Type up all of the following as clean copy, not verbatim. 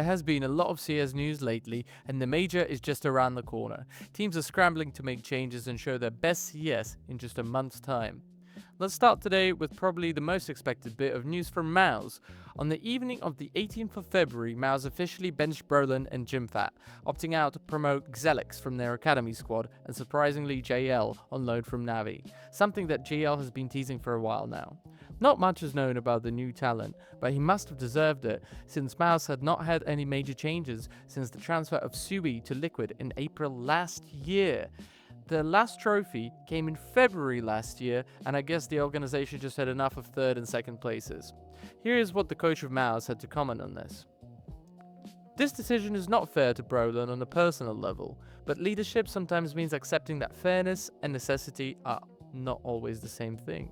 There has been a lot of CS news lately, and the major is just around the corner. Teams are scrambling to make changes and show their best CS in just a month's time. Let's start today with probably the most expected bit of news from Mouse. On the evening of the 18th of February, Mouse officially benched Brolin and Jimfat, opting out to promote Xelix from their academy squad and surprisingly JL on loan from Navi, something that JL has been teasing for a while now. Not much is known about the new talent, but he must have deserved it, since Mouse had not had any major changes since the transfer of Sui to Liquid in April last year. The last trophy came in February last year, and I guess the organization just had enough of third and second places. Here is what the coach of Mouse had to comment on this. This decision is not fair to Brolin on a personal level, but leadership sometimes means accepting that fairness and necessity are not always the same thing.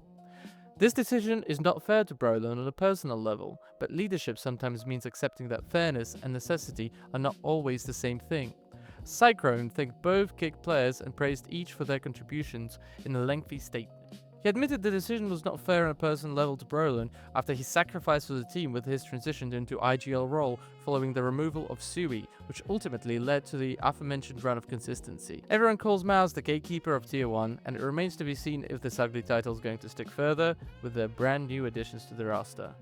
This decision is not fair to Brolin on a personal level, but leadership sometimes means accepting that fairness and necessity are not always the same thing. Cyclone thanked both kick players and praised each for their contributions in a lengthy statement. He admitted the decision was not fair on a personal level to Brolin after he sacrificed for the team with his transition into IGL role following the removal of Sui, which ultimately led to the aforementioned run of consistency. Everyone calls Mouse the gatekeeper of Tier 1, and it remains to be seen if this ugly title is going to stick further with their brand new additions to the roster.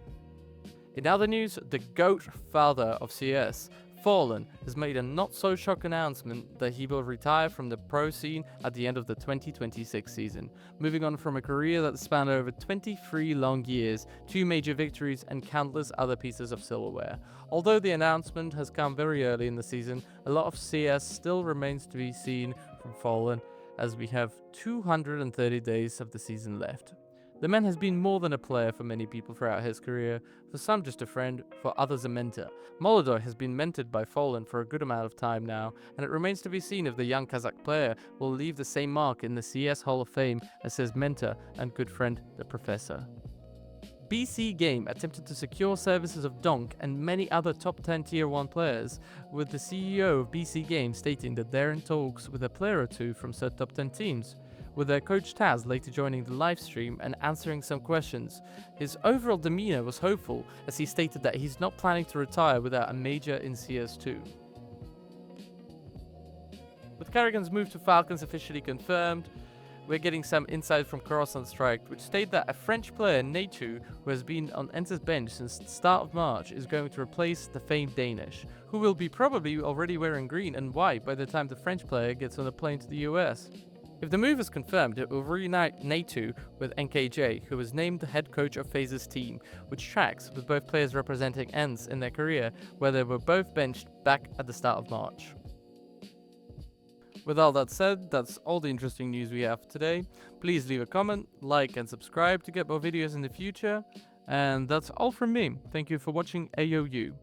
In other news, the GOAT father of CS, Fallen, has made a not-so-shock announcement that he will retire from the pro scene at the end of the 2026 season, moving on from a career that spanned over 23 long years, 2 major victories, and countless other pieces of silverware. Although the announcement has come very early in the season, a lot of CS still remains to be seen from Fallen, as we have 230 days of the season left. The man has been more than a player for many people throughout his career, for some just a friend, for others a mentor. Molodoi has been mentored by Fallen for a good amount of time now, and it remains to be seen if the young Kazakh player will leave the same mark in the CS Hall of Fame as his mentor and good friend, the Professor. BC Game attempted to secure services of Donk and many other top 10 Tier 1 players, with the CEO of BC Game stating that they're in talks with a player or two from said top 10 teams, with their coach Taz later joining the livestream and answering some questions. His overall demeanor was hopeful, as he stated that he's not planning to retire without a major in CS2. With Karrigan's move to Falcons officially confirmed, we're getting some insight from Cross on Strike, which state that a French player, Natu, who has been on Enter's bench since the start of March, is going to replace the famed Danish, who will be probably already wearing green and white by the time the French player gets on a plane to the US. If the move is confirmed, it will reunite Natu with NKJ, who was named the head coach of FaZe's team, which tracks with both players representing ends in their career, where they were both benched back at the start of March. With all that said, that's all the interesting news we have today. Please leave a comment, like and subscribe to get more videos in the future. And that's all from me. Thank you for watching AOU.